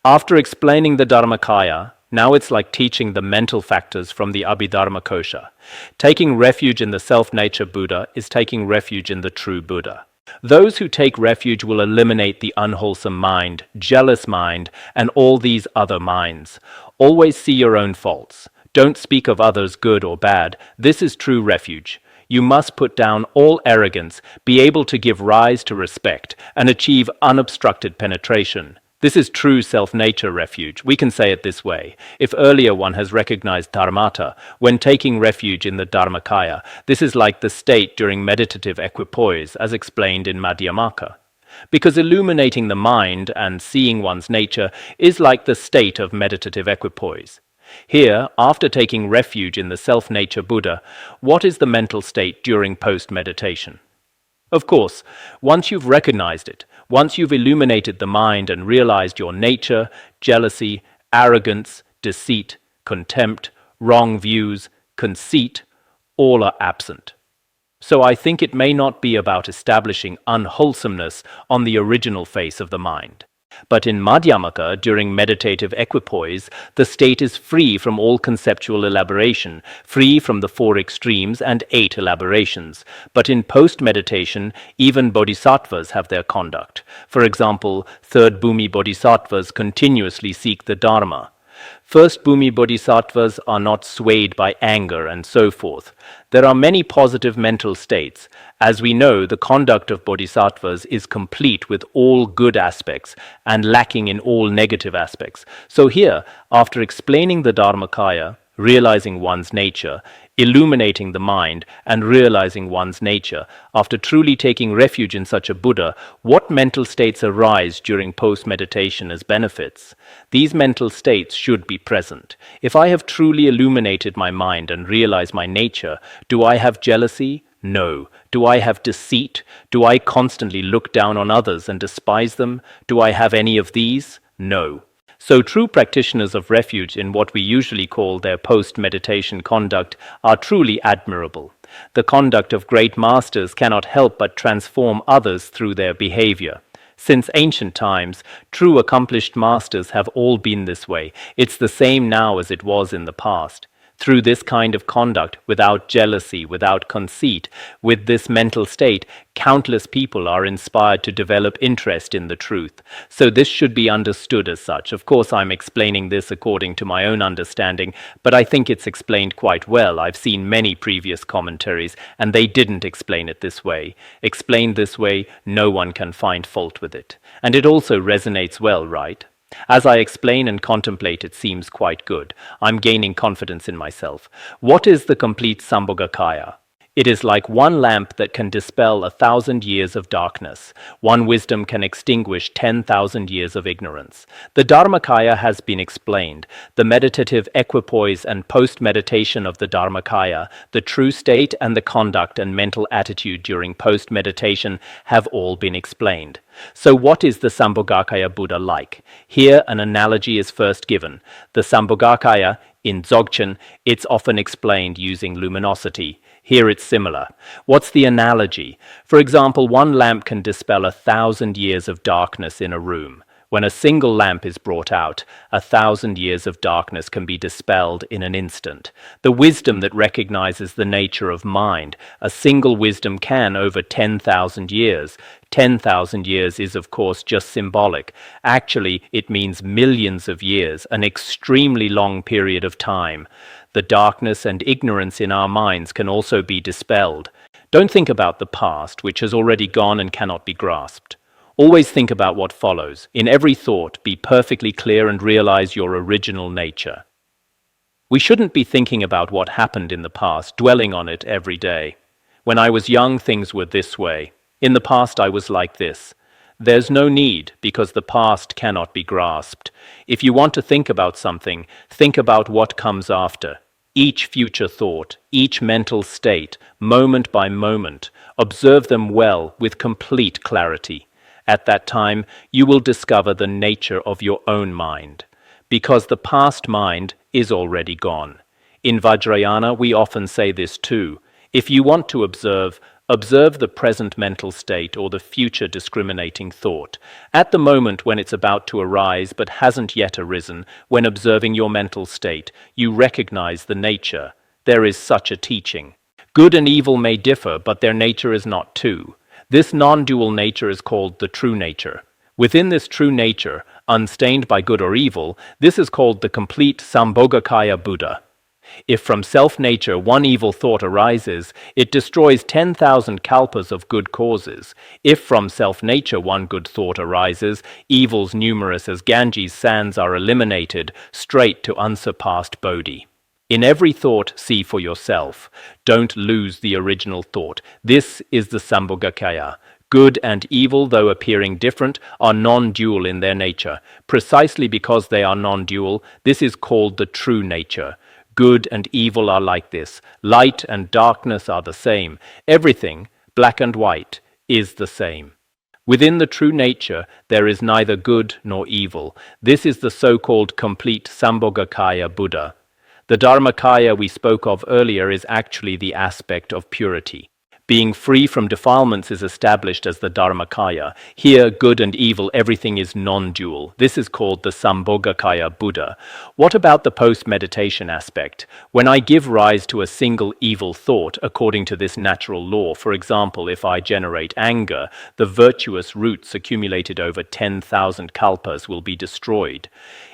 After explaining the Dharmakaya, now it's like teaching the mental factors from the Abhidharmakosha. Taking refuge in the self-nature Buddha is taking refuge in the true Buddha. Those who take refuge will eliminate the unwholesome mind, jealous mind, and all these other minds. Always see your own faults. Don't speak of others good or bad. This is true refuge. You must put down all arrogance, be able to give rise to respect, and achieve unobstructed penetration. This is true self-nature refuge. We can say it this way. If earlier one has recognized dharmata, when taking refuge in the Dharmakaya, this is like the state during meditative equipoise, as explained in Madhyamaka. Because illuminating the mind and seeing one's nature is like the state of meditative equipoise. Here, after taking refuge in the self-nature Buddha, what is the mental state during post-meditation? Of course, once you've recognized it, once you've illuminated the mind and realized your nature, jealousy, arrogance, deceit, contempt, wrong views, conceit, all are absent. So I think it may not be about establishing unwholesomeness on the original face of the mind. But in Madhyamaka, during meditative equipoise, the state is free from all conceptual elaboration, free from the 4 extremes and 8 elaborations. But in post-meditation, even bodhisattvas have their conduct. For example, third Bhumi bodhisattvas continuously seek the Dharma. First Bhumi Bodhisattvas are not swayed by anger and so forth. There are many positive mental states. As we know, the conduct of bodhisattvas is complete with all good aspects and lacking in all negative aspects. So here, after explaining the Dharmakaya, realizing one's nature, illuminating the mind, and realizing one's nature, after truly taking refuge in such a Buddha, what mental states arise during post-meditation as benefits? These mental states should be present. If I have truly illuminated my mind and realized my nature, do I have jealousy? No. Do I have deceit? Do I constantly look down on others and despise them? Do I have any of these? No. So true practitioners of refuge in what we usually call their post-meditation conduct are truly admirable. The conduct of great masters cannot help but transform others through their behavior. Since ancient times, true accomplished masters have all been this way. It's the same now as it was in the past. Through this kind of conduct, without jealousy, without conceit, with this mental state, countless people are inspired to develop interest in the truth. So this should be understood as such. Of course, I'm explaining this according to my own understanding, but I think it's explained quite well. I've seen many previous commentaries, and they didn't explain it this way. Explained this way, no one can find fault with it. And it also resonates well, right? As I explain and contemplate, it seems quite good. I'm gaining confidence in myself. What is the complete Sambhogakaya? It is like one lamp that can dispel 1,000 years of darkness. One wisdom can extinguish 10,000 years of ignorance. The Dharmakaya has been explained. The meditative equipoise and post-meditation of the Dharmakaya, the true state and the conduct and mental attitude during post-meditation have all been explained. So what is the Sambhogakaya Buddha like? Here an analogy is first given. The Sambhogakaya, in Dzogchen, it's often explained using luminosity. Here it's similar. What's the analogy? For example, one lamp can dispel 1,000 years of darkness in a room. When a single lamp is brought out, 1,000 years of darkness can be dispelled in an instant. The wisdom that recognizes the nature of mind, a single wisdom can over 10,000 years. 10,000 years is of course just symbolic. Actually, it means millions of years, an extremely long period of time. The darkness and ignorance in our minds can also be dispelled. Don't think about the past, which has already gone and cannot be grasped. Always think about what follows. In every thought, be perfectly clear and realize your original nature. We shouldn't be thinking about what happened in the past, dwelling on it every day. When I was young, things were this way. In the past, I was like this. There's no need, because the past cannot be grasped. If you want to think about something, think about what comes after. Each future thought, each mental state, moment by moment, observe them well with complete clarity. At that time, you will discover the nature of your own mind, because the past mind is already gone. In Vajrayana, we often say this too. If you want to observe the present mental state or the future discriminating thought. At the moment when it's about to arise but hasn't yet arisen, when observing your mental state, you recognize the nature. There is such a teaching. Good and evil may differ, but their nature is not two. This non-dual nature is called the true nature. Within this true nature, unstained by good or evil, this is called the complete Sambhogakaya Buddha. If from self-nature one evil thought arises, it destroys 10,000 kalpas of good causes. If from self-nature one good thought arises, evils numerous as Ganges sands are eliminated, straight to unsurpassed Bodhi. In every thought, see for yourself. Don't lose the original thought. This is the Sambhogakaya. Good and evil, though appearing different, are non-dual in their nature. Precisely because they are non-dual, this is called the true nature. Good and evil are like this. Light and darkness are the same. Everything, black and white, is the same. Within the true nature, there is neither good nor evil. This is the so-called complete Sambhogakaya Buddha. The Dharmakaya we spoke of earlier is actually the aspect of purity. Being free from defilements is established as the Dharmakaya. Here, good and evil, everything is non-dual. This is called the Sambhogakaya Buddha. What about the post-meditation aspect? When I give rise to a single evil thought, according to this natural law, for example, if I generate anger, the virtuous roots accumulated over 10,000 kalpas will be destroyed.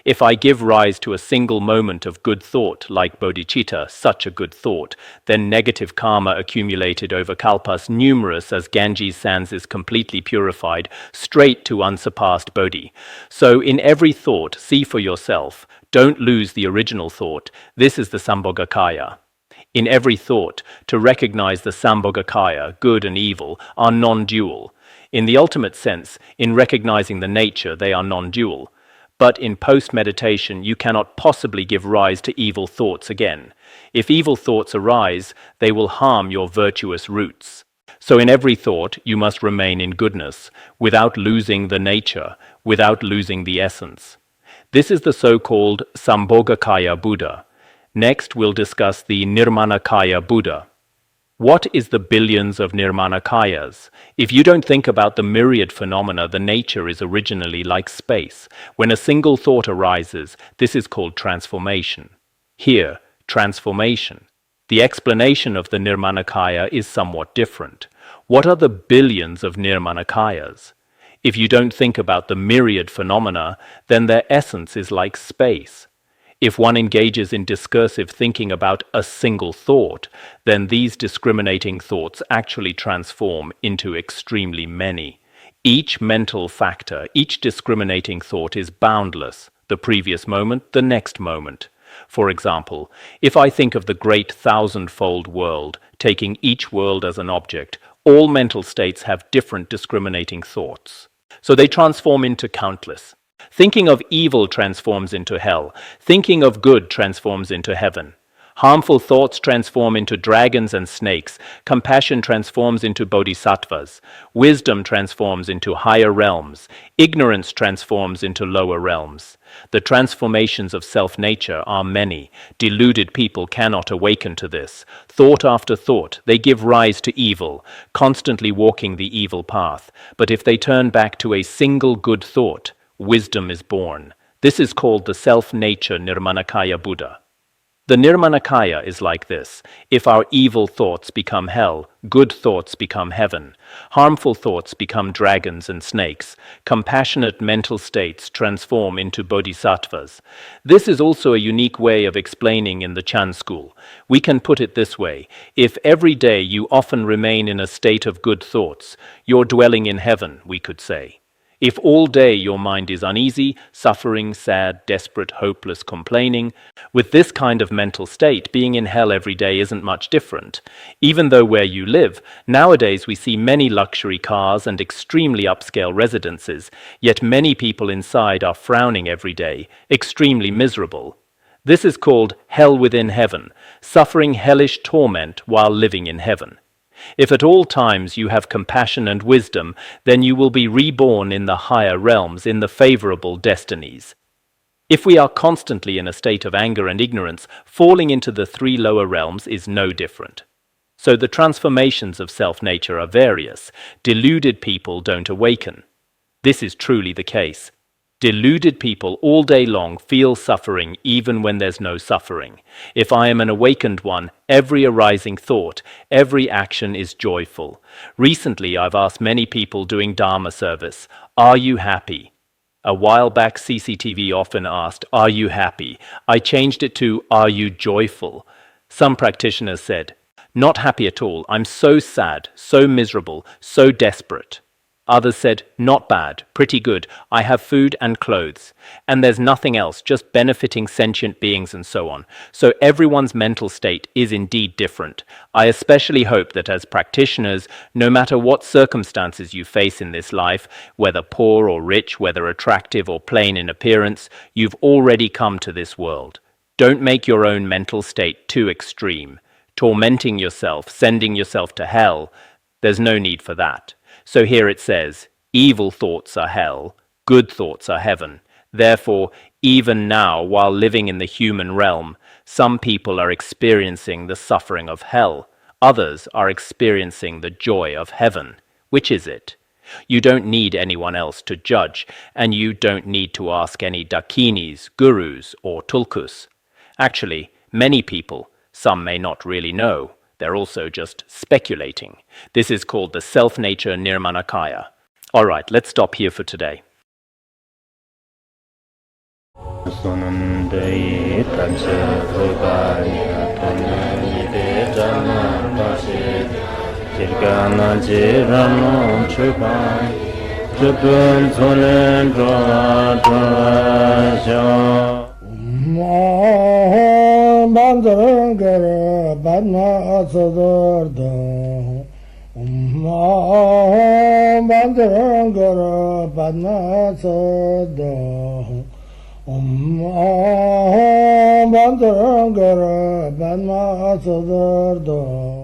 If I give rise to a single moment of good thought, like bodhicitta, such a good thought, then negative karma accumulated over kalpas numerous as Ganges sands is completely purified, straight to unsurpassed bodhi. So in every thought, see for yourself. Don't lose the original thought. This is the Sambhogakaya. In every thought, to recognize the Sambhogakaya, good and evil, are non-dual. In the ultimate sense, in recognizing the nature, they are non-dual. But in post-meditation, you cannot possibly give rise to evil thoughts again. If evil thoughts arise, they will harm your virtuous roots. So in every thought, you must remain in goodness, without losing the nature, without losing the essence. This is the so-called Sambhogakaya Buddha. Next, we'll discuss the Nirmanakaya Buddha. What is the billions of Nirmanakayas? If you don't think about the myriad phenomena, the nature is originally like space. When a single thought arises, this is called transformation. Here, transformation. The explanation of the Nirmanakaya is somewhat different. What are the billions of Nirmanakayas? If you don't think about the myriad phenomena, then their essence is like space. If one engages in discursive thinking about a single thought, then these discriminating thoughts actually transform into extremely many. Each mental factor, each discriminating thought is boundless. The previous moment, the next moment. For example, if I think of the great thousand-fold world, taking each world as an object, all mental states have different discriminating thoughts. So they transform into countless. Thinking of evil transforms into hell. Thinking of good transforms into heaven. Harmful thoughts transform into dragons and snakes. Compassion transforms into bodhisattvas. Wisdom transforms into higher realms. Ignorance transforms into lower realms. The transformations of self-nature are many. Deluded people cannot awaken to this. Thought after thought, they give rise to evil, constantly walking the evil path. But if they turn back to a single good thought, wisdom is born. This is called the self-nature Nirmanakaya Buddha. The Nirmanakaya is like this. If our evil thoughts become hell, good thoughts become heaven. Harmful thoughts become dragons and snakes. Compassionate mental states transform into bodhisattvas. This is also a unique way of explaining in the Chan school. We can put it this way. If every day you often remain in a state of good thoughts, you're dwelling in heaven, we could say. If all day your mind is uneasy, suffering, sad, desperate, hopeless, complaining, with this kind of mental state, being in hell every day isn't much different. Even though where you live, nowadays we see many luxury cars and extremely upscale residences, yet many people inside are frowning every day, extremely miserable. This is called hell within heaven, suffering hellish torment while living in heaven. If at all times you have compassion and wisdom, then you will be reborn in the higher realms, in the favorable destinies. If we are constantly in a state of anger and ignorance, falling into the three lower realms is no different. So the transformations of self-nature are various. Deluded people don't awaken. This is truly the case. Deluded people all day long feel suffering even when there's no suffering. If I am an awakened one, every arising thought, every action is joyful. Recently, I've asked many people doing Dharma service, "Are you happy?" A while back, CCTV often asked, "Are you happy?" I changed it to, "Are you joyful?" Some practitioners said, "Not happy at all. I'm so sad, so miserable, so desperate." Others said, "Not bad, pretty good. I have food and clothes. And there's nothing else, just benefiting sentient beings and so on." So everyone's mental state is indeed different. I especially hope that as practitioners, no matter what circumstances you face in this life, whether poor or rich, whether attractive or plain in appearance, you've already come to this world. Don't make your own mental state too extreme. Tormenting yourself, sending yourself to hell, there's no need for that. So here it says, evil thoughts are hell, good thoughts are heaven. Therefore, even now, while living in the human realm, some people are experiencing the suffering of hell. Others are experiencing the joy of heaven. Which is it? You don't need anyone else to judge, and you don't need to ask any dakinis, gurus, or tulkus. Actually, many people, some may not really know, they're also just speculating. This is called the self-nature nirmanakaya. Alright, let's stop here for today. Bandara